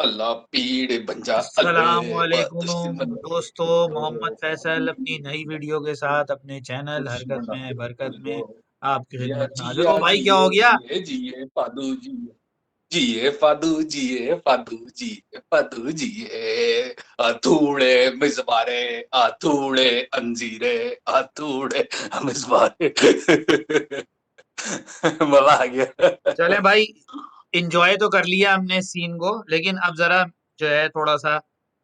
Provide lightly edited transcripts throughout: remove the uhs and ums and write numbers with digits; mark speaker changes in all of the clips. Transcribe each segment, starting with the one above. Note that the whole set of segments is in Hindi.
Speaker 1: अल्लाह पीड़ बन जा
Speaker 2: अस्सलाम
Speaker 1: अल्लाह
Speaker 2: वालेकुम दोस्तों, मोहम्मद फैसल अपनी नई वीडियो के साथ अपने चैनल हरकत
Speaker 1: दुश्मन
Speaker 2: में बरकत में
Speaker 1: जो
Speaker 2: आपकी
Speaker 1: जिया
Speaker 2: खिदमत में हाजिर।
Speaker 1: जिया
Speaker 2: ओ भाई, क्या
Speaker 1: जिए
Speaker 2: हो गया?
Speaker 1: जिए जिए फादू जिए जिए फादू जिए फादू जिए फादू जिए अथूड़े मिसबारे अथूड़े अंजीरे अथूड़े मिसबारे मजा आ गया।
Speaker 2: चलें भाई, इंजॉय तो कर लिया हमने इस सीन को, लेकिन अब जरा जो है थोड़ा सा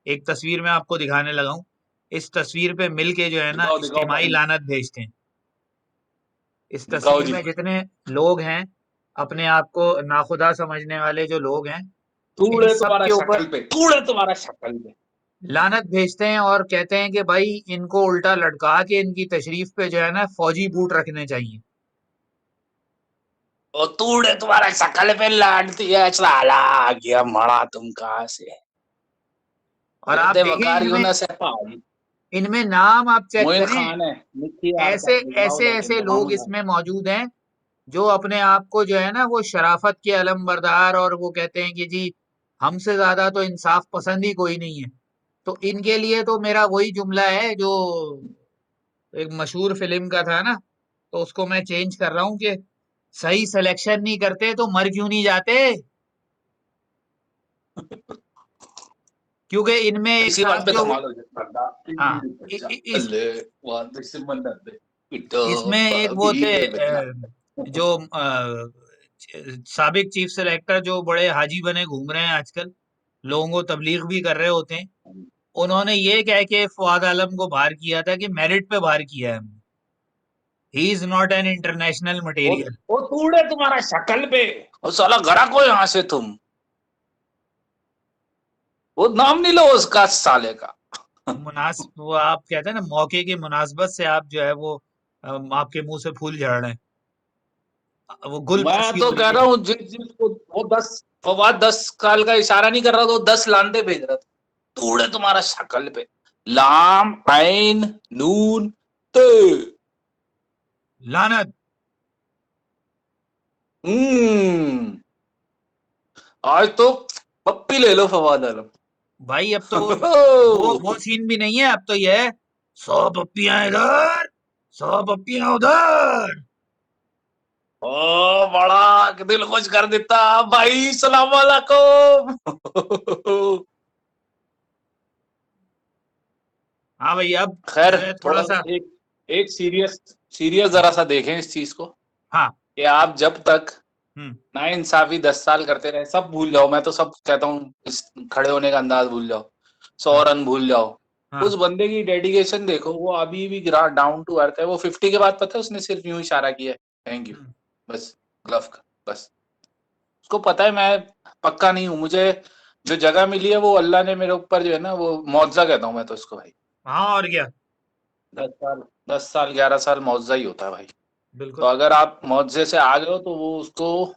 Speaker 2: एक तस्वीर में आपको दिखाने लगा हूँ। इस तस्वीर पे मिल के जो है ना
Speaker 1: दिखाओ दिखाओ
Speaker 2: इज्तिमाई
Speaker 1: भाई,
Speaker 2: लानत भेजते हैं। इस
Speaker 1: दिखाओ
Speaker 2: तस्वीर
Speaker 1: जी।
Speaker 2: में जितने लोग हैं, अपने आप को नाखुदा समझने वाले जो लोग हैं, इन
Speaker 1: तूड़े
Speaker 2: सब
Speaker 1: तुम्हारा
Speaker 2: के ऊपर
Speaker 1: शक्ल पे, तूड़े तुम्हारा शक्ल पे।
Speaker 2: लानत भेजते हैं और कहते हैं कि भाई इनको उल्टा लटका के इनकी तशरीफ पे जो है ना फौजी बूट रखने चाहिए।
Speaker 1: ओ तूड़े तुम्हारा शक्ल पे लानती है साला, आ गया मरा तुम कहाँ से।
Speaker 2: और आप
Speaker 1: कहते
Speaker 2: देखें
Speaker 1: वकार
Speaker 2: इनमें
Speaker 1: यूनस है पाई।
Speaker 2: इनमें नाम आप चेक
Speaker 1: मोइन
Speaker 2: करें।
Speaker 1: खान है, मिट्टी यार का
Speaker 2: ऐसे
Speaker 1: दिखाओ
Speaker 2: ऐसे
Speaker 1: लेकिन
Speaker 2: ऐसे
Speaker 1: दिखाओ
Speaker 2: लोग
Speaker 1: ना।
Speaker 2: इसमें मौजूद हैं जो अपने आप को जो है ना वो शराफत के अलमबरदार, और वो कहते हैं कि जी हमसे ज्यादा तो इंसाफ पसंद ही कोई नहीं है। तो इनके लिए तो मेरा वही जुमला है जो एक मशहूर फिल्म का था ना, तो उसको मैं चेंज कर रहा हूँ कि सही सिलेक्शन नहीं करते तो मर क्यों नहीं जाते। क्योंकि इनमें एक
Speaker 1: इसी बात
Speaker 2: साथ
Speaker 1: पे
Speaker 2: जो
Speaker 1: धमाल हो जाता
Speaker 2: हाँ
Speaker 1: अल्ले वाद से मन दे पिटो
Speaker 2: इसमें एक वो थे
Speaker 1: पबीर बजा।
Speaker 2: जो साबिक चीफ सेलेक्टर जो बड़े हाजी बने घूम रहे हैं आजकल, लोगों को तबलीग भी कर रहे होते हैं। उन्होंने ये कह के फवाद आलम को बाहर किया था कि मेरिट पे बाहर किया है हमने, he is not an international
Speaker 1: uh
Speaker 2: material.
Speaker 1: ओ तूड़े तुम्हारा शक्ल पे, ओ साला गड़ा को यहाँ से तुम, वो नाम नहीं लो उसका साले का।
Speaker 2: वो आप कहते हैं ना मौके की मुनासबत से आप जो है वो आपके मुंह से फूल झड़ रहे हैं, वो गुल
Speaker 1: मैं
Speaker 2: खुशी
Speaker 1: तो
Speaker 2: हो
Speaker 1: कह
Speaker 2: रही
Speaker 1: रहा
Speaker 2: है।
Speaker 1: हूँ जिस जिसको वो 10 फवाद 10 साल का इशारा नहीं कर रहा था, वो 10 लांदे भेज रहा था। तूड़े तुम्हारा शक्ल पे, लाम ऐन नून ते।
Speaker 2: लानत।
Speaker 1: हम्म, आज तो पप्पी ले लो फवाद आलम।
Speaker 2: भाई अब तो वो सीन भी नहीं है, अब तो ये है 100 पप्पियां इधर, 100 पप्पियां उधर।
Speaker 1: ओ बड़ा दिल खुश कर देता भाई, सलाम वालेकुम।
Speaker 2: हाँ भाई, अब
Speaker 1: खैर,
Speaker 2: जो है थोड़ा
Speaker 1: थोड़ा
Speaker 2: सा
Speaker 1: एक एक सीरियस सीरियस जरा सा देखें इस चीज को,
Speaker 2: हाँ।
Speaker 1: कि आप जब तक
Speaker 2: हम्म।
Speaker 1: ना इंसाफी 10 साल करते रहे, सब भूल जाओ। मैं तो सब कहता हूँ, इस खड़े होने का अंदाज भूल जाओ, सौ
Speaker 2: हाँ।
Speaker 1: रन भूल जाओ।
Speaker 2: हाँ।
Speaker 1: उस बंदे की डेडिकेशन देखो, वो अभी भी गिरा डाउन टू अर्थ है। वो 50 के बाद पता है उसने सिर्फ यूं इशारा किया, थैंक यू,
Speaker 2: हम्म।
Speaker 1: बस, ग्लव का बस। उसको पता है मैं पक्का नहीं हूँ, मुझे जो जगह मिली है वो अल्लाह ने मेरे ऊपर जो है ना, वो मुआवजा कहता हूँ मैं तो उसको भाई।
Speaker 2: हाँ, और क्या।
Speaker 1: 10 साल, 10 साल 11 साल मुआवजा ही होता है भाई। तो
Speaker 2: बिल्कुल।
Speaker 1: अगर आप मुआवजे से आ गए हो तो वो उसको,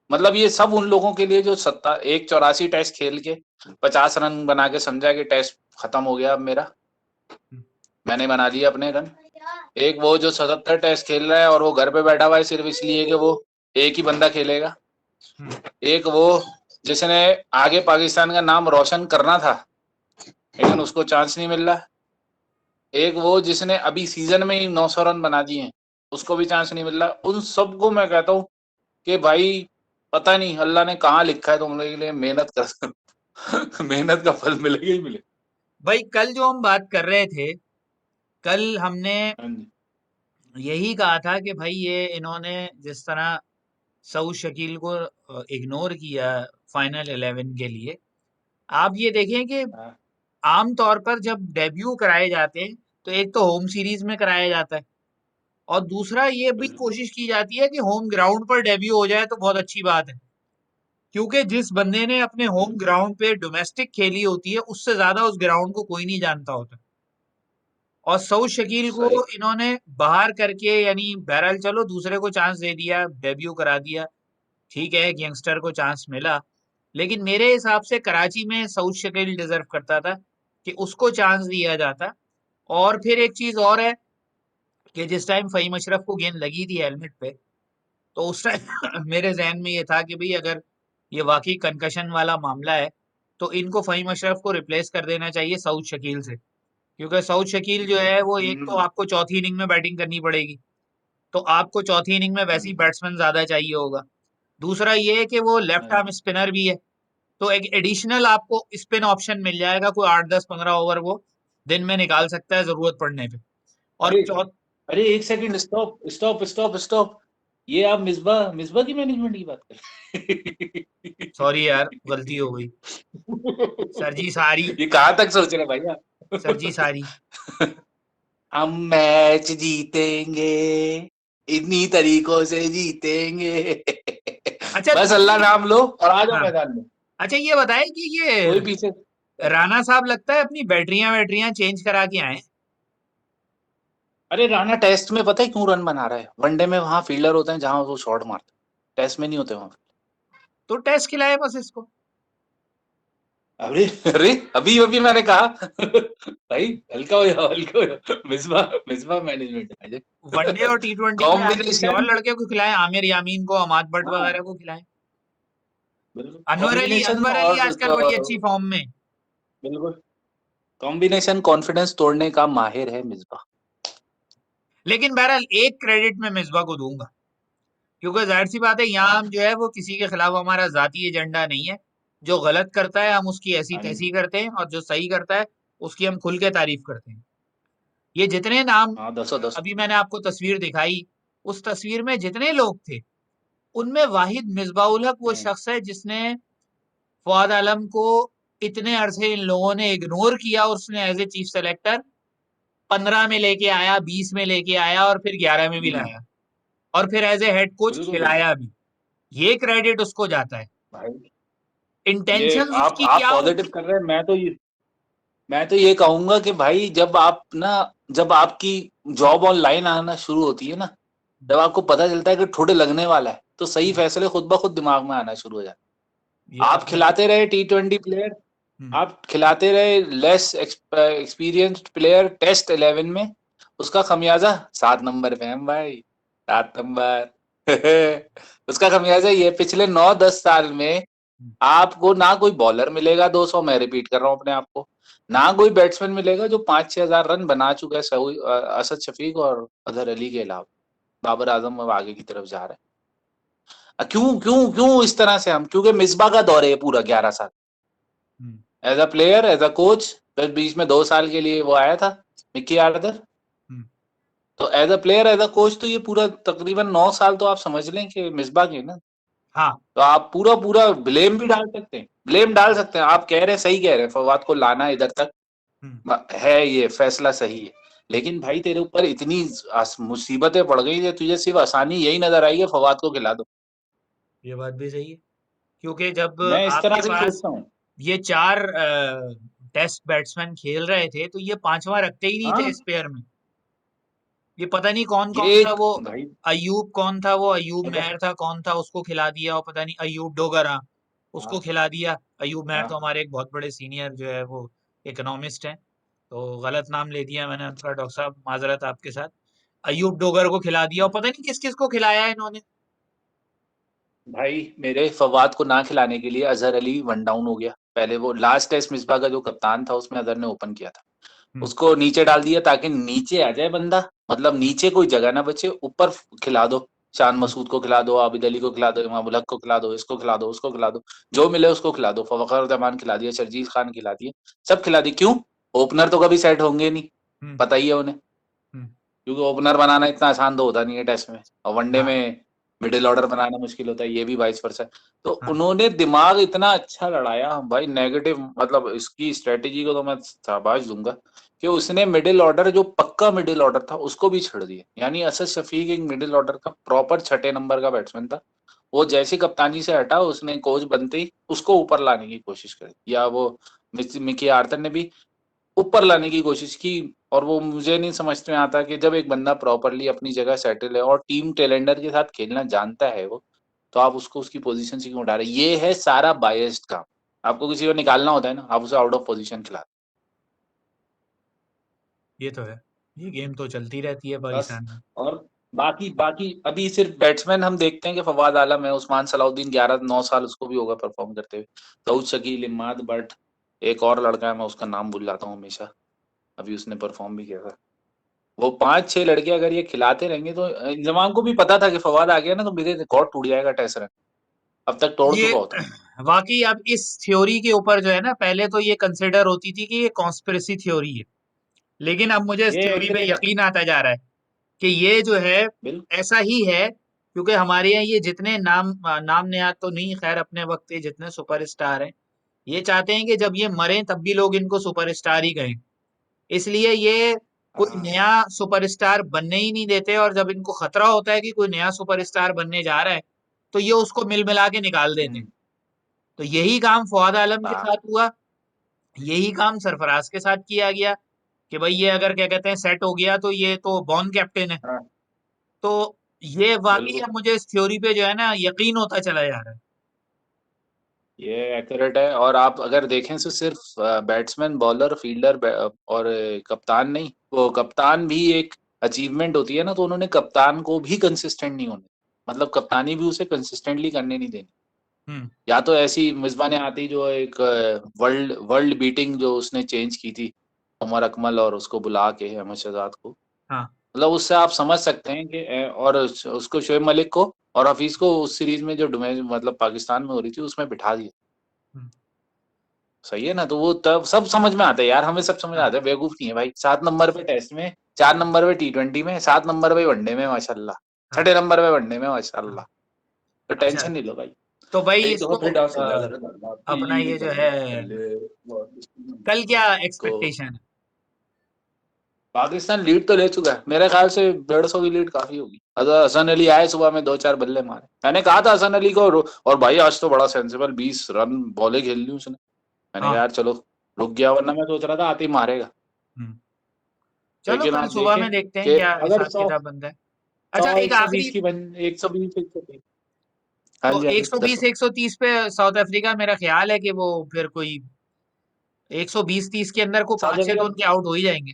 Speaker 1: मतलब ये सब उन लोगों के लिए जो सत्ता एक 84 टेस्ट खेल के 50 रन बना के समझा कि टेस्ट खत्म हो गया अब मेरा,
Speaker 2: हम्म।
Speaker 1: मैंने बना लिया अपने रन। एक वो जो 77 टेस्ट खेल रहा है और वो घर पे बैठा हुआ है सिर्फ इसलिए कि वो एक ही बंदा खेलेगा।
Speaker 2: हम्म।
Speaker 1: एक वो जिसने आगे पाकिस्तान का नाम रोशन करना था लेकिन उसको चांस नहीं मिल रहा। एक वो जिसने अभी सीजन में ही 900 रन बना दिए हैं, उसको भी चांस नहीं मिल रहा। उन सबको मैं कहता हूँ कि भाई पता नहीं अल्लाह ने कहाँ लिखा है तुम लोगों के लिए मेहनत कर। मेहनत का फल मिलेगा ही मिलेगा।
Speaker 2: भाई कल जो हम बात कर रहे थे, कल हमने
Speaker 1: हाँ जी।
Speaker 2: यही कहा था कि भाई ये इन्होंने जिस तरह सऊद शकील को इग्नोर किया फाइनल 11 के लिए, आप ये देखें कि
Speaker 1: हाँ,
Speaker 2: आम तौर पर जब डेब्यू कराए जाते हैं तो एक तो होम सीरीज में कराया जाता है, और दूसरा ये भी
Speaker 1: बिल्कुल
Speaker 2: कोशिश की जाती है कि होम ग्राउंड पर डेब्यू हो जाए तो बहुत अच्छी बात है। क्योंकि जिस बंदे ने अपने होम
Speaker 1: बिल्कुल
Speaker 2: ग्राउंड पे डोमेस्टिक खेली होती है उससे ज्यादा उस ग्राउंड को कोई नहीं जानता होता। और सऊद शकील को
Speaker 1: सही।
Speaker 2: इन्होंने बाहर करके, यानी बहरहाल चलो दूसरे को चांस दे दिया, डेब्यू करा दिया, ठीक है, एक यंगस्टर को चांस मिला। लेकिन मेरे हिसाब से कराची में सऊद शकील डिजर्व करता था कि उसको चांस दिया जाता। और फिर एक चीज और है कि जिस टाइम फहीम अशरफ को गेंद लगी थी हेलमेट पे, तो उस टाइम मेरे जहन में ये था कि भाई अगर ये वाकई कंकशन वाला मामला है तो इनको फ़हीम अशरफ को रिप्लेस कर देना चाहिए सऊद शकील से, क्योंकि सऊद शकील जो है वो एक तो आपको चौथी इनिंग में बैटिंग करनी पड़ेगी, तो आपको चौथी इनिंग में वैसे ही बैट्समैन ज्यादा चाहिए होगा। दूसरा ये है कि वो लेफ्ट आर्म स्पिनर भी है, तो एक एडिशनल आपको स्पिन ऑप्शन मिल जाएगा, कोई 8 10 15 ओवर वो दिन में निकाल सकता है जरूरत पड़ने पे। और
Speaker 1: अरे
Speaker 2: चौथ
Speaker 1: अरे एक second, stop stop stop stop. ये आप मिसबा मिसबा की मैनेजमेंट की बात कर
Speaker 2: सॉरी यार, गलती हो गई। सरजी सारी,
Speaker 1: ये कहाँ तक सोच रहे भाई
Speaker 2: सरजी
Speaker 1: आप?
Speaker 2: सारी।
Speaker 1: हम मैच जीतेंगे, इन्हीं तरीकों से जीतेंगे।
Speaker 2: अच्छा
Speaker 1: बस अल्लाह
Speaker 2: दूसरी,
Speaker 1: नाम लो और आ जाओ
Speaker 2: हाँ,
Speaker 1: मैदान में।
Speaker 2: अच्छा ये बताए कि ये
Speaker 1: कोई पीछे।
Speaker 2: राणा साहब लगता है अपनी बैटरियां वैटरियां चेंज करा के आए।
Speaker 1: अरे राणा टेस्ट में पता है क्यों रन बना रहा है? वनडे में वहां फील्डर होते हैं जहां वो शॉट मारते हैं, टेस्ट में नहीं होते वहां।
Speaker 2: तो टेस्ट खिलाए बस इसको।
Speaker 1: अरे अरे अभी अभी मैंने कहा भाई हल्का हो जाओ, हल्का हो जाओ। मिसबा मिसबा मैनेजमेंट है।
Speaker 2: वनडे और T20 में आप किसी और
Speaker 1: कॉम्बिनेशन।
Speaker 2: लड़के को खिलाएं, आमिर यामीन को, अमाद बट
Speaker 1: हाँ
Speaker 2: वगैरह को खिलाएं।
Speaker 1: बिल्कुल
Speaker 2: अनवर अली,
Speaker 1: कॉम्बिनेशन
Speaker 2: अनवर अली
Speaker 1: और
Speaker 2: आजकल बड़ी अच्छी फॉर्म में।
Speaker 1: बिल्कुल कॉम्बिनेशन कॉन्फिडेंस तोड़ने का माहिर है मिसबा।
Speaker 2: लेकिन बहरहाल एक क्रेडिट मैं मिसबा को दूंगा, क्योंकि जाहिर सी बात है यहाँ हम जो है वो किसी के खिलाफ हमारा जाती एजेंडा नहीं है। जो गलत करता है हम उसकी ऐसी
Speaker 1: हाँ जी।
Speaker 2: तैसी करते हैं, और जो सही करता है उसकी हम खुल के तारीफ करते हैं। ये जितने नाम,
Speaker 1: हाँ दसों दस।
Speaker 2: अभी मैंने आपको तस्वीर दिखाई, उस तस्वीर में जितने लोग थे उनमें वाहिद मिसबाह उल हक वो
Speaker 1: हम्म,
Speaker 2: शख्स है जिसने फवाद आलम को इतने अरसे इन लोगों ने इग्नोर किया, और उसने एज ए चीफ सेलेक्टर 15 में लेके आया, 20 में लेके आया, और फिर 11 में भी
Speaker 1: हम्म,
Speaker 2: लाया, और फिर एज ए हेड कोच
Speaker 1: बिल्कुल बिल्कुल
Speaker 2: खिलाया भी। ये क्रेडिट उसको जाता है।
Speaker 1: भाई। ये
Speaker 2: इंटेंशंस उसकी
Speaker 1: आप
Speaker 2: क्या
Speaker 1: पॉजिटिव
Speaker 2: होगी।
Speaker 1: कर रहे हैं, मैं तो ये कहूंगा कि भाई जब आपकी जॉब ऑनलाइन आना शुरू होती है ना, जब आपको पता चलता है कि ठुड लगने वाला है, तो सही फैसले खुद ब खुद दिमाग में आना शुरू हो जाते
Speaker 2: ये
Speaker 1: हैं।
Speaker 2: तो
Speaker 1: आप
Speaker 2: खैर।
Speaker 1: खिलाते रहे T20 प्लेयर,
Speaker 2: हम्म,
Speaker 1: आप खिलाते रहे लेस एक्सपीरियंस्ड प्लेयर टेस्ट 11 में, उसका खमियाजा 7 नंबर पे है हम भाई। 7 नंबर। उसका खमियाजा ये पिछले 9 10 साल में
Speaker 2: हम्म,
Speaker 1: आपको ना कोई बॉलर मिलेगा 200, मैं रिपीट कर रहा हूँ अपने आप को, ना कोई बैट्समैन मिलेगा जो 5-6 हजार रन बना चुका है असद शफीक और अजहर अली के अलावा। बाबर आजम अब आगे की तरफ जा रहा है। क्यों क्यों क्यों इस तरह से हम? क्योंकि मिसबा का दौर है पूरा 11 साल,
Speaker 2: hmm,
Speaker 1: as a player as a coach. फिर बीच में 2 साल के लिए वो आया था, मिक्की आर्थर।
Speaker 2: हम्म,
Speaker 1: तो as a player as a coach तो ये पूरा तकरीबन 9 साल तो आप समझ लें कि मिसबा के ना।
Speaker 2: हाँ,
Speaker 1: तो आप पूरा पूरा ब्लेम भी डाल सकते हैं, ब्लेम डाल सकते हैं। आप कह रहे हैं, सही कह रहे हैं, फवाद को लाना इधर तक
Speaker 2: हम्म,
Speaker 1: है, ये फैसला सही है। लेकिन भाई तेरे ऊपर इतनी मुसीबतें पड़ गई है, तुझे सिर्फ आसानी यही नजर आई है, फवाद को खिला दो।
Speaker 2: ये बात भी सही है, क्योंकि जब
Speaker 1: मैं इस तरह
Speaker 2: आपके
Speaker 1: से ही
Speaker 2: पास
Speaker 1: सोचता हूँ।
Speaker 2: ये चार टेस्ट बैट्समैन खेल रहे थे, तो ये पांचवा रखते ही नहीं थे
Speaker 1: हाँ
Speaker 2: स्पेयर में। ये पता नहीं कौन
Speaker 1: ये
Speaker 2: कौन था
Speaker 1: एक
Speaker 2: वो,
Speaker 1: भाई
Speaker 2: अयूब कौन था वो, अयूब
Speaker 1: अगर
Speaker 2: मेहर था कौन था, उसको खिला दिया, और पता नहीं अयूब डोगरा, उसको
Speaker 1: हाँ
Speaker 2: खिला दिया। अयूब मेहर तो
Speaker 1: हाँ
Speaker 2: हमारे एक बहुत बड़े सीनियर जो है वो इकोनॉमिस्ट हैं, तो गलत नाम ले दिया मैंने उनका, डॉक्टर साहब माजरत आपके साथ। अयूब डोगर को खिला दिया, और पता नहीं किस किस को खिलाया है इन्होंने।
Speaker 1: भाई मेरे फवाद को ना खिलाने के लिए अजहर अली वन डाउन हो गया। पहले वो लास्ट टेस्ट मिसबा का जो कप्तान था उसमें अजहर ने ओपन किया था,
Speaker 2: हम्म,
Speaker 1: उसको नीचे डाल दिया ताकि नीचे आ जाए बंदा, मतलब नीचे कोई जगह ना बचे, ऊपर खिला दो। शान
Speaker 2: हम्म,
Speaker 1: मसूद को खिला दो, आबिद अली को खिला दो, इमाम उल हक को खिला दो, इसको खिला दो, उसको खिला दो, जो मिले उसको खिला दो। फखर जमान खिला दिया, शर्जील खान खिला दिए, सब खिला दिए। क्यों? ओपनर तो कभी सेट होंगे नहीं,
Speaker 2: हम्म,
Speaker 1: पता ही है उन्हें।
Speaker 2: हम्म,
Speaker 1: क्योंकि ओपनर बनाना इतना आसान तो होता नहीं है टेस्ट में, और वनडे
Speaker 2: हाँ,
Speaker 1: में मिडिल ऑर्डर बनाना मुश्किल होता है, ये भी वाइस वर्सा। तो
Speaker 2: हाँ,
Speaker 1: उन्होंने दिमाग इतना अच्छा लड़ाया भाई, नेगेटिव मतलब इसकी स्ट्रेटेजी को तो मैं शाबाश दूंगा कि उसने मिडिल ऑर्डर जो पक्का मिडिल ऑर्डर था उसको भी छेड़ दिया। यानी असद शफीक एक मिडिल ऑर्डर का प्रॉपर 6 नंबर का बैट्समैन था, वो जैसी कप्तानी से हटा, उसने कोच बनते ही उसको ऊपर लाने की कोशिश करी, या वो मिकी आर्थर ने भी ऊपर लाने की कोशिश की। और वो मुझे नहीं समझ में आता कि जब एक बंदा प्रॉपरली अपनी जगह सेटल है और टीम टेलेंडर के साथ खेलना जानता है वो, तो आप उसको उसकी पोजीशन से क्यों उठा रहे हैं? ये है सारा बायस्ड काम। आपको किसी को निकालना होता है ना, आप उसे आउट ऑफ पोजीशन खिला दो।
Speaker 2: ये तो है। ये गेम तो चलती रहती है
Speaker 1: बस।
Speaker 2: पाकिस्तान में।
Speaker 1: और बाकी बाकी अभी सिर्फ बैट्समैन हम देखते हैं कि फवाद आलम है, उस्मान सलाउद्दीन 11-9 साल उसको भी होगा परफॉर्म करते हुए, दाऊद शकील, इमाद बट, एक और लड़का है मैं उसका नाम भूल जाता हूँ हमेशा, अभी उसने परफॉर्म भी किया था। वो 5-6 लड़के अगर ये खिलाते रहेंगे तो इंजमाम को भी पता था कि फवाद आ गया ना तो मेरे रिकॉर्ड टूट जाएगा टेस्ट रन, अब तक तोड़
Speaker 2: ये
Speaker 1: चुका होता।
Speaker 2: वाकई अब इस थ्योरी के ऊपर जो है ना, पहले तो ये कंसिडर होती थी कि ये कॉन्स्पिरेसी थ्योरी है, लेकिन अब मुझे इस
Speaker 1: ये
Speaker 2: थ्योरी पे
Speaker 1: एक्यूरेट है।
Speaker 2: यकीन आता जा रहा है कि ये जो है
Speaker 1: बिल्कुल।
Speaker 2: ऐसा ही है, क्योंकि हमारे यहाँ ये जितने नाम नेहाद तो नहीं, खैर अपने वक्त के जितने सुपरस्टार हैं, ये चाहते हैं कि जब ये मरें तब भी लोग इनको सुपरस्टार ही कहें, इसलिए ये कोई
Speaker 1: हाँ।
Speaker 2: नया सुपरस्टार बनने ही नहीं देते, और जब इनको खतरा होता है कि कोई नया सुपरस्टार बनने जा रहा है तो ये उसको मिल मिला के निकाल देते हैं।
Speaker 1: हम्म।
Speaker 2: तो यही काम फवाद आलम के
Speaker 1: हाँ।
Speaker 2: साथ हुआ, यही काम सरफराज के साथ किया गया कि भाई ये अगर क्या कहते हैं सेट हो गया तो ये तो बॉर्न कैप्टन है।
Speaker 1: हाँ।
Speaker 2: तो ये वाकई
Speaker 1: बिल्कुल।
Speaker 2: अब मुझे इस थ्योरी पे जो है ना यकीन होता चला जा रहा है।
Speaker 1: ये एक्यूरेट है, और आप अगर देखें तो सिर्फ बैट्समैन, बॉलर, फील्डर और कप्तान नहीं, वो कप्तान भी एक अचीवमेंट होती है ना, तो उन्होंने कप्तान को भी कंसिस्टेंट नहीं होने, मतलब कप्तानी भी उसे कंसिस्टेंटली करने नहीं देनी।
Speaker 2: हम्म।
Speaker 1: या तो ऐसी मिसबाने आती जो एक वर्ल्ड वर्ल्ड बीटिंग जो उसने चेंज की थी, उमर अकमल और उसको बुला के अहमद शहजाद को,
Speaker 2: हाँ।
Speaker 1: मतलब उससे आप समझ सकते हैं कि और उसको शोएब मलिक को और हफीज को उस सीरीज में जो मतलब पाकिस्तान में हो रही थी उसमें बिठा दिया।
Speaker 2: हम्म।
Speaker 1: सही है ना, तो वो तब सब समझ में आता है यार, हमें सब समझ
Speaker 2: हाँ।
Speaker 1: आता है, बेवकूफ नहीं है भाई। 7 नंबर पे टेस्ट में, 4 नंबर पे T20 में, 7 नंबर पे वनडे में माशाल्लाह,
Speaker 2: हाँ।
Speaker 1: 6 नंबर पे वनडे में
Speaker 2: हाँ।
Speaker 1: माशाल्लाह। तो
Speaker 2: अच्छा,
Speaker 1: टेंशन नहीं लो भाई।
Speaker 2: तो भाई
Speaker 1: एक दफा
Speaker 2: इसको
Speaker 1: फिर डांस हो गया था रे धरना,
Speaker 2: अपना
Speaker 1: पीड़
Speaker 2: ये जो
Speaker 1: गली
Speaker 2: है
Speaker 1: गले
Speaker 2: कल क्या
Speaker 1: तो
Speaker 2: एक्सपेक्टेशन है?
Speaker 1: पाकिस्तान लीड तो ले चुका है मेरे ख्याल से, 150 की लीड काफी होगी। अगर हसन अली आए सुबह में 2-4 बल्ले मारे, मैंने कहा था हसन अली को और भाई आज तो बड़ा सेंसिबल 20 रन बॉले खेल ली उसने, मैंने कहा
Speaker 2: हाँ।
Speaker 1: यार चलो रुक गया, वरना मैं सोच रहा था आते ही मारेगा।
Speaker 2: हम्म। चलो
Speaker 1: लेकिन
Speaker 2: कल
Speaker 1: आप
Speaker 2: सुबह
Speaker 1: देखें
Speaker 2: में देखते हैं
Speaker 1: कि
Speaker 2: क्या
Speaker 1: अगर
Speaker 2: हिसाब
Speaker 1: 100,
Speaker 2: किताब बनता है।
Speaker 1: 100,
Speaker 2: अच्छा, एक
Speaker 1: 120
Speaker 2: आखिरी,
Speaker 1: की बन, 120, 130। हाँ
Speaker 2: तो
Speaker 1: जी, हाँ जी,
Speaker 2: 120
Speaker 1: दसो।
Speaker 2: 130 पे साउथ अफ्रीका, मेरा ख्याल है कि वो फिर कोई 120-30 के अंदर को
Speaker 1: साउथ
Speaker 2: 5-6
Speaker 1: अफ्रीका।
Speaker 2: तो उनके आउट हो ही जाएंगे।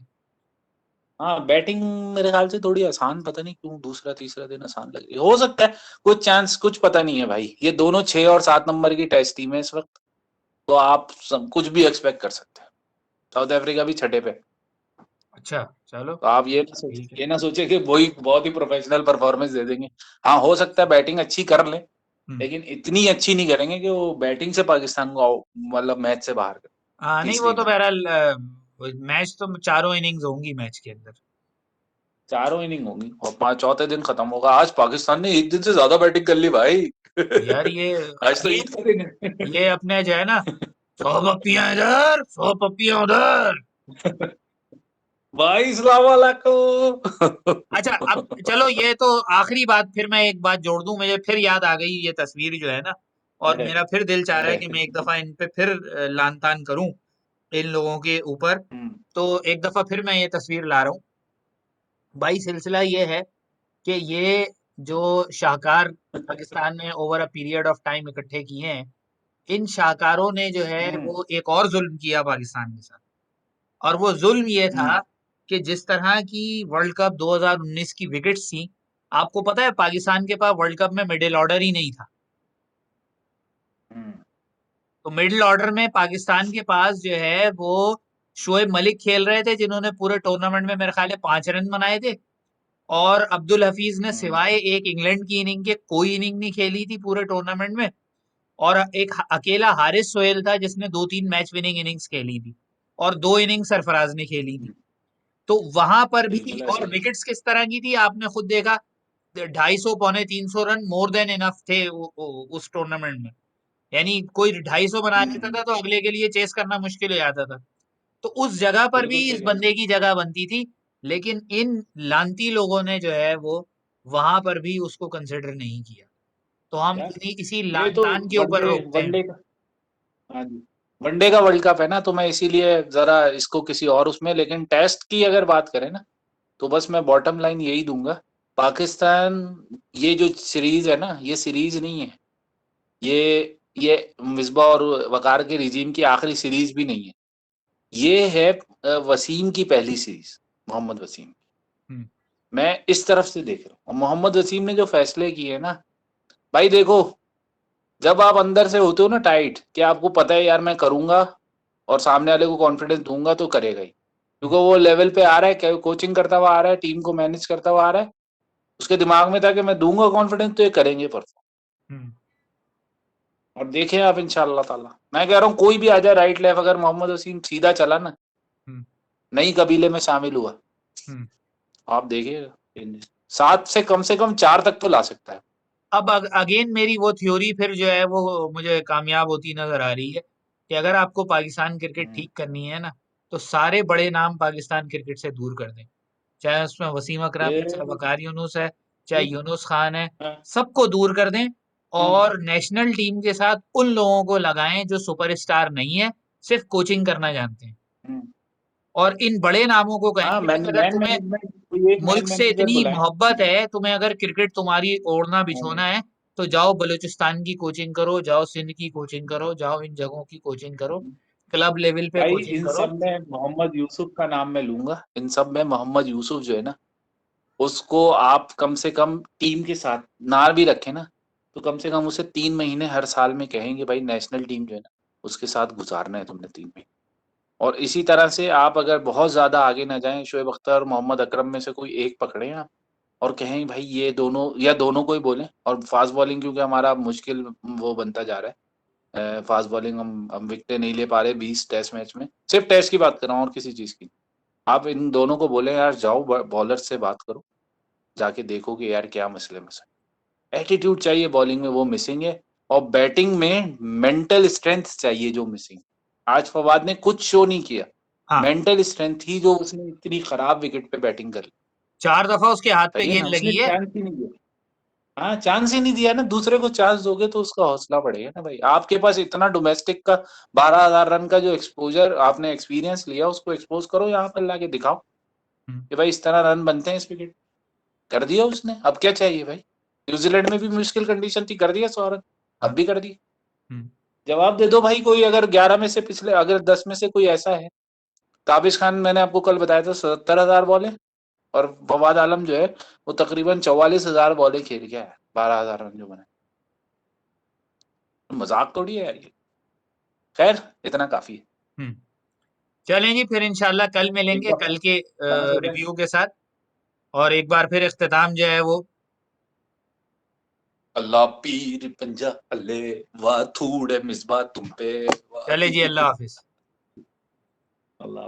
Speaker 1: हाँ, बैटिंग मेरे ख्याल से थोड़ी आसान, पता नहीं क्यों दूसरा तीसरा दिन आसान लग रही है, हो सकता है कुछ चांस, कुछ पता नहीं है भाई, ये दोनों 6 और 7 नंबर की टेस्ट टीम है इस वक्त, तो आप कुछ भी एक्सपेक्ट कर सकते हैं। साउथ अफ्रीका भी छठे पे,
Speaker 2: अच्छा, चलो
Speaker 1: तो आप
Speaker 2: ठीक है।
Speaker 1: ये ना सोचे कि वही बहुत ही प्रोफेशनल परफॉर्मेंस दे देंगे। हाँ, हो सकता है बैटिंग अच्छी कर ले,
Speaker 2: हम्म।
Speaker 1: लेकिन इतनी अच्छी नहीं करेंगे कि वो बैटिंग से पाकिस्तान को मतलब मैच से बाहर कर,
Speaker 2: हाँ, नहीं वो
Speaker 1: तीसरे
Speaker 2: तो
Speaker 1: इनिंग।
Speaker 2: बहरहाल मैच तो चारों इनिंग्स होंगी मैच के अंदर।
Speaker 1: चारों इनिंग होंगी और चौथे दिन खत्म होगा। आज पाकिस्तान ने एक दिन से ज्यादा बैटिंग कर ली भाई।
Speaker 2: यार ये
Speaker 1: आज तो
Speaker 2: अभी
Speaker 1: ईद का दिन है।
Speaker 2: ये अपने जो है ना, 100 पप्पियां इधर 100 पप्पियां उधर।
Speaker 1: भाई इस्लाम वालेकुम।
Speaker 2: अच्छा, अब चलो ये तो आखिरी बात, फिर मैं एक बात जोड़ दूं, मुझे फिर याद आ गई ये तस्वीर जो है ना, और
Speaker 1: अरे,
Speaker 2: मेरा फिर दिल चाह रहा है
Speaker 1: अरे।
Speaker 2: कि मैं एक दफा इन पे फिर लान तान करूं, इन लोगों के ऊपर।
Speaker 1: हम्म।
Speaker 2: तो एक दफा फिर मैं ये तस्वीर ला रहा हूँ भाई। सिलसिला ये है कि ये जो शाहकार पाकिस्तान ने over a period of time इकट्ठे किए हैं, इन शाहकारों ने जो है
Speaker 1: हम्म।
Speaker 2: वो एक और जुल्म किया पाकिस्तान के साथ। और वो जुल्म ये था
Speaker 1: हम्म।
Speaker 2: कि जिस तरह की वर्ल्ड कप 2019 की विकेट्स थी, आपको पता है पाकिस्तान के पास वर्ल्ड कप में मिडिल ऑर्डर ही नहीं था।
Speaker 1: हम्म।
Speaker 2: तो मिडिल ऑर्डर में पाकिस्तान के पास जो है वो शोएब मलिक खेल रहे थे, जिन्होंने पूरे टूर्नामेंट में मेरे ख्याल है 5 रन बनाए थे, और अब्दुल हफीज ने
Speaker 1: हम्म।
Speaker 2: सिवाय एक इंग्लैंड की इनिंग के कोई इनिंग नहीं खेली थी पूरे टूर्नामेंट में। और एक अकेला हारिस सोहेल था जिसने 2-3 मैच विनिंग इनिंग्स खेली थी, और 2 इनिंग सरफराज ने खेली थी।
Speaker 1: हम्म।
Speaker 2: तो वहां पर भी,
Speaker 1: बिल्कुल ऐसे
Speaker 2: और
Speaker 1: ही है।
Speaker 2: विकेट्स किस तरह की थी आपने खुद देखा, 250 300 रन मोर देन इनफ थे उस टूर्नामेंट में। यानी कोई 250 बना लेता
Speaker 1: हम्म।
Speaker 2: था तो अगले के लिए चेस करना मुश्किल हो जाता था। तो उस जगह पर भी
Speaker 1: बिल्कुल सही
Speaker 2: इस
Speaker 1: कह रहे
Speaker 2: बंदे की जगह बनती थी, लेकिन इन लानती लोगों ने जो है वो वहां पर भी उसको कंसिडर नहीं किया। तो हम
Speaker 1: यार,
Speaker 2: इसी
Speaker 1: ये तो
Speaker 2: लान के ऊपर
Speaker 1: वनडे
Speaker 2: रोकते हैं।
Speaker 1: वनडे का, हाँ जी, वनडे का वर्ल्ड कप है ना, तो मैं इसीलिए जरा इसको किसी और उसमें, लेकिन टेस्ट की अगर बात करें ना, तो बस मैं बॉटम लाइन यही दूंगा, पाकिस्तान, ये जो सीरीज है ना, ये सीरीज नहीं है, ये मिसबा और वकार के रिजीम की आखिरी सीरीज भी नहीं है, ये है वसीम की पहली सीरीज, मोहम्मद वसीम।
Speaker 2: हम्म।
Speaker 1: मैं इस तरफ से देख रहा हूँ। मोहम्मद वसीम ने जो फैसले किए ना भाई, देखो जब आप अंदर से होते हो ना टाइट, कि आपको पता है यार मैं करूंगा और सामने वाले को कॉन्फिडेंस दूंगा तो करेगा ही, क्योंकि वो लेवल पे आ रहा है, कोचिंग करता हुआ आ रहा है, टीम को मैनेज करता हुआ आ रहा है, उसके दिमाग में था कि मैं दूंगा कॉन्फिडेंस तो ये करेंगे परफॉर्म। और देखें आप इंशाल्लाह ताला, मैं कह रहा हूँ कोई भी आ जाए राइट लेफ्ट, अगर मोहम्मद वसीम सीधा चला ना, नई कबीले में शामिल हुआ, आप देखिएगा 7 से कम 4 तक तो ला सकता है।
Speaker 2: अब अगेन मेरी वो थ्योरी फिर जो है वो मुझे कामयाब होती नजर आ रही है कि अगर आपको पाकिस्तान क्रिकेट ठीक करनी है ना, तो सारे बड़े नाम पाकिस्तान क्रिकेट से दूर कर दें। चाहे उसमें वसीम अकरम है, चाहे
Speaker 1: ये
Speaker 2: वकार यूनुस है, चाहे यूनुस खान है,
Speaker 1: हाँ,
Speaker 2: सबको दूर कर दें
Speaker 1: हम्म,
Speaker 2: और नेशनल टीम के साथ उन लोगों को लगाएं जो सुपरस्टार नहीं है, सिर्फ कोचिंग करना जानते हैं।
Speaker 1: हम्म।
Speaker 2: और इन बड़े नामों को कहें
Speaker 1: हाँ,
Speaker 2: कि भाई
Speaker 1: मैन
Speaker 2: अगर
Speaker 1: मैन
Speaker 2: तुम्हें
Speaker 1: मैनेजमेंट, कोई एक मैन
Speaker 2: मुल्क से
Speaker 1: मैनेजर
Speaker 2: इतनी
Speaker 1: बुलाएं।
Speaker 2: मोहब्बत है, तुम्हें अगर क्रिकेट तुम्हारी ओढ़ना बिछोना है, तो जाओ बलूचिस्तान की कोचिंग करो, जाओ सिंध की कोचिंग करो, जाओ इन जगहों की कोचिंग करो, क्लब लेवल पे
Speaker 1: भाई
Speaker 2: कोचिंग
Speaker 1: इन
Speaker 2: करो।
Speaker 1: सब में मोहम्मद यूसुफ का नाम मैं लूंगा, इन सब में मोहम्मद यूसुफ जो है ना, उसको आप कम से कम टीम के साथ ना भी रखें ना, तो कम से कम उसे 3 महीने हर साल में कहेंगे भाई नेशनल टीम जो है ना, उसके साथ गुजारना है तुमने 3 महीने। और इसी तरह से आप अगर बहुत ज्यादा आगे ना जाएं, शोएब अख्तर और मोहम्मद अकरम में से कोई एक पकड़े आप और कहें भाई ये दोनों, या दोनों को ही बोलें, और फास्ट बॉलिंग क्योंकि हमारा मुश्किल वो बनता जा रहा है, फास्ट बॉलिंग हम विकेटें नहीं ले पा रहे 20 टेस्ट मैच में, सिर्फ टेस्ट की बात कर रहा हूँ और किसी चीज की। आप इन दोनों को बोले यार जाओ बॉलर से बात करो, जाके देखो कि यार क्या मसले मसले, एटीट्यूड चाहिए बॉलिंग में, वो मिसिंग है। और बैटिंग में मेंटल स्ट्रेंथ चाहिए जो मिसिंग। आज फवाद ने कुछ शो नहीं किया,
Speaker 2: हाँ,
Speaker 1: मेंटल स्ट्रेंथ ही जो उसने इतनी खराब विकेट पे बैटिंग करी।
Speaker 2: 4 दफा उसके हाथ पे
Speaker 1: सही है
Speaker 2: गेंद
Speaker 1: ना, उसने
Speaker 2: लगी है।
Speaker 1: चांस ही नहीं दिया। हाँ, चांस ही नहीं दिया ना, दूसरे को चांस दोगे तो उसका हौसला बढ़ेगा ना भाई। आपके पास इतना डोमेस्टिक का 12,000 रन का जो एक्सपोजर आपने एक्सपीरियंस लिया, उसको एक्सपोज करो, यहाँ पर लाके दिखाओ
Speaker 2: हम्म,
Speaker 1: कि भाई इस तरह रन बनते हैं इस विकेट। कर दिया उसने, अब क्या चाहिए भाई। न्यूजीलैंड में भी मुश्किल कंडीशन थी, कर दिया 100 रन, अब
Speaker 2: हाँ,
Speaker 1: भी कर दी।
Speaker 2: हम्म,
Speaker 1: जवाब दे दो भाई, कोई अगर 11 में से पिछले अगर 10 में से कोई ऐसा है। ताबिश खान मैंने आपको कल बताया था 77,000 बॉलें, और फवाद आलम जो है वो तकरीबन 44,000 बॉलें खेल गया है, 12,000 रन जो बने। तो मजाक थोड़ी है यार ये। खैर, इतना काफी है।
Speaker 2: हम्म। चलें जी, फिर इंशाल्लाह कल
Speaker 1: एक
Speaker 2: मिलेंगे
Speaker 1: दफा
Speaker 2: कल के
Speaker 1: बस हो जाए।
Speaker 2: रिव्यू के साथ। और एक बार फिर इख्तिताम जो है वो,
Speaker 1: अल्लाह पीर पंजा अल्ले, वाह थूड़े मिसबा तुम पे, वाह
Speaker 2: चले जी,
Speaker 1: थू
Speaker 2: अल्लाह हाफिज।
Speaker 1: अल्लाह।